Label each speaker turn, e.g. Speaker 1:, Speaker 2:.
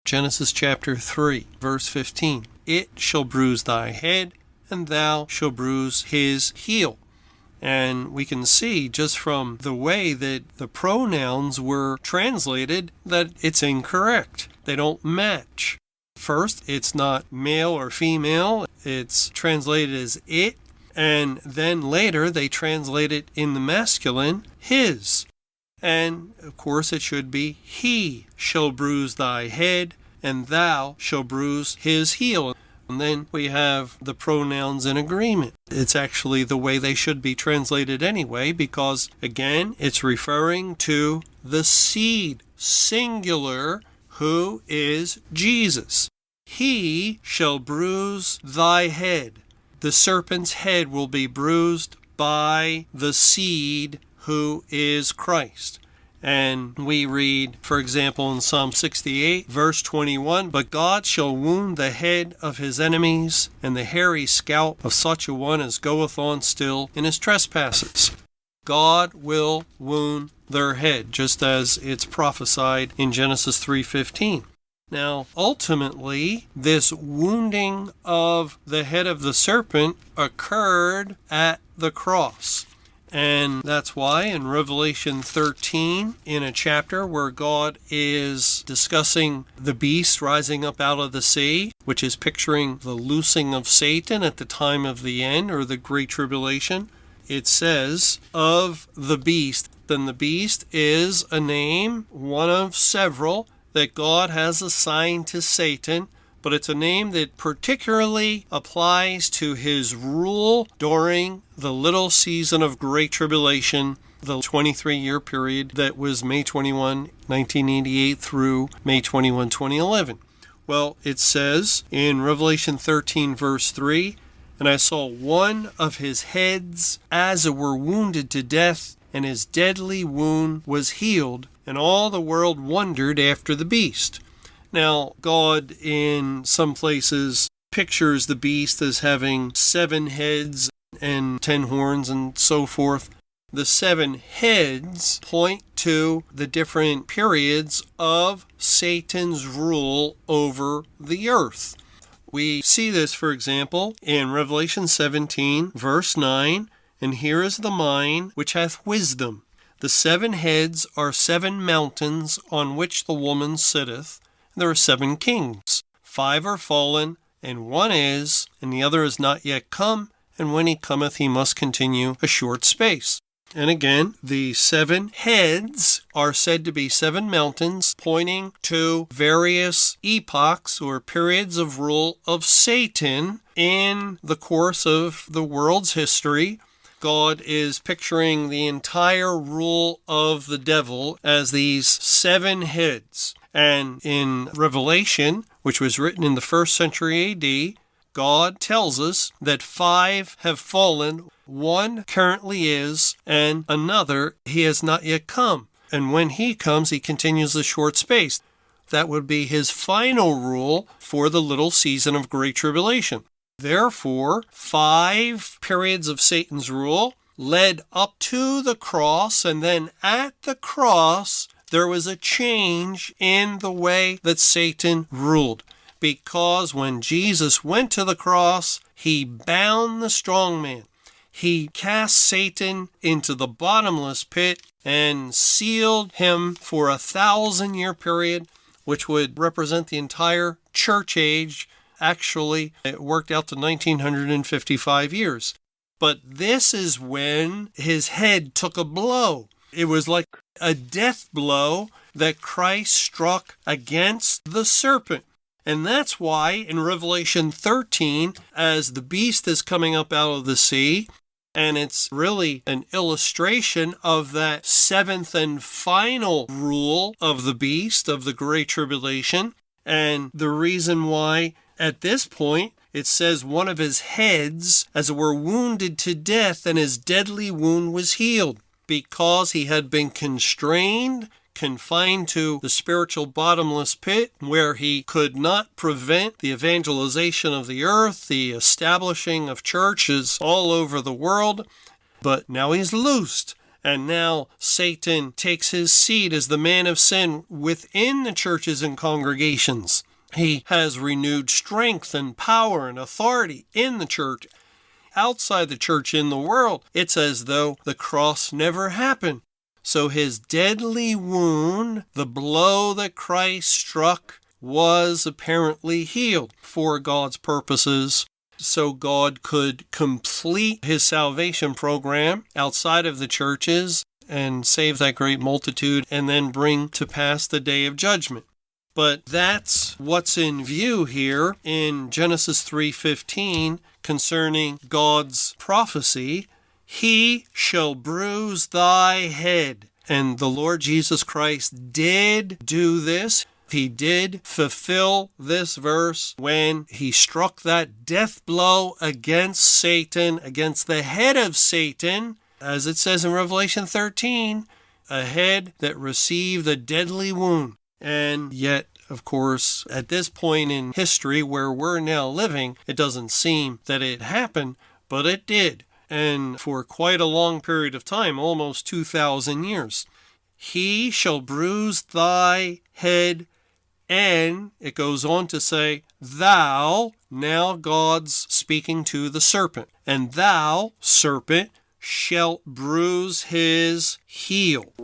Speaker 1: Genesis chapter 3, verse 15. It shall bruise thy head, and thou shalt bruise his heel. And we can see just from the way that the pronouns were translated that it's incorrect. They don't match. First, it's not male or female. It's translated as it. And then later they translate it in the masculine, his. And of course it should be he shall bruise thy head, and thou shalt bruise his heel. And then we have the pronouns in agreement. It's actually the way they should be translated anyway, because again, it's referring to the seed, singular, who is Jesus. He shall bruise thy head. The serpent's head will be bruised by the seed who is Christ. And we read, for example, in Psalm 68, verse 21, But God shall wound the head of his enemies, and the hairy scalp of such a one as goeth on still in his trespasses. God will wound their head, just as it's prophesied in Genesis 3:15. Now, ultimately, this wounding of the head of the serpent occurred at the cross. And that's why in Revelation 13, in a chapter where God is discussing the beast rising up out of the sea, which is picturing the loosing of Satan at the time of the end, or the Great Tribulation, it says, of the beast. Then the beast is a name, one of several, that God has assigned to Satan, but it's a name that particularly applies to his rule during the little season of Great Tribulation, the 23-year period that was May 21, 1988 through May 21, 2011. Well, it says in Revelation 13, verse 3, And I saw one of his heads as it were wounded to death, and his deadly wound was healed, and all the world wondered after the beast. Now, God in some places pictures the beast as having 7 heads and 10 horns and so forth. The 7 heads point to the different periods of Satan's rule over the earth. We see this, for example, in Revelation 17, verse 9, And here is the mind which hath wisdom. The 7 heads are 7 mountains on which the woman sitteth. There are 7 kings. 5 are fallen, and 1 is, and the other is not yet come, and when he cometh he must continue a short space. And again, the 7 heads are said to be 7 mountains, pointing to various epochs or periods of rule of Satan in the course of the world's history. God is picturing the entire rule of the devil as these 7 heads. And in Revelation, which was written in the 1st century A.D., God tells us that 5 have fallen, 1 currently is, and another he has not yet come. And when he comes, he continues the short space. That would be his final rule for the little season of Great Tribulation. Therefore, 5 periods of Satan's rule led up to the cross, and then at the cross, there was a change in the way that Satan ruled. Because when Jesus went to the cross, he bound the strong man. He cast Satan into the bottomless pit and sealed him for a 1,000-year period, which would represent the entire church age. Actually, it worked out to 1955 years. But this is when his head took a blow. It was like a death blow that Christ struck against the serpent. And that's why in Revelation 13, as the beast is coming up out of the sea, and it's really an illustration of that 7th and final rule of the beast, of the Great Tribulation, and the reason why at this point it says one of his heads, as it were, wounded to death, and his deadly wound was healed, because he had been constrained, confined to the spiritual bottomless pit, where he could not prevent the evangelization of the earth, the establishing of churches all over the world. But now he's loosed, And now Satan takes his seat as the man of sin within the churches and congregations. He has renewed strength and power and authority in the church. Outside the church in the world, it's as though the cross never happened. So his deadly wound, the blow that Christ struck, was apparently healed for God's purposes, so God could complete his salvation program outside of the churches and save that great multitude and then bring to pass the day of judgment. But that's what's in view here in Genesis 3:15 concerning God's prophecy. He shall bruise thy head. And the Lord Jesus Christ did do this. He did fulfill this verse when he struck that death blow against Satan, against the head of Satan, as it says in Revelation 13, a head that received a deadly wound. And yet, of course, at this point in history where we're now living, it doesn't seem that it happened, but it did. And for quite a long period of time, almost 2,000 years. He shall bruise thy head, and it goes on to say, thou, now God's speaking to the serpent, and thou, serpent, shalt bruise his heel.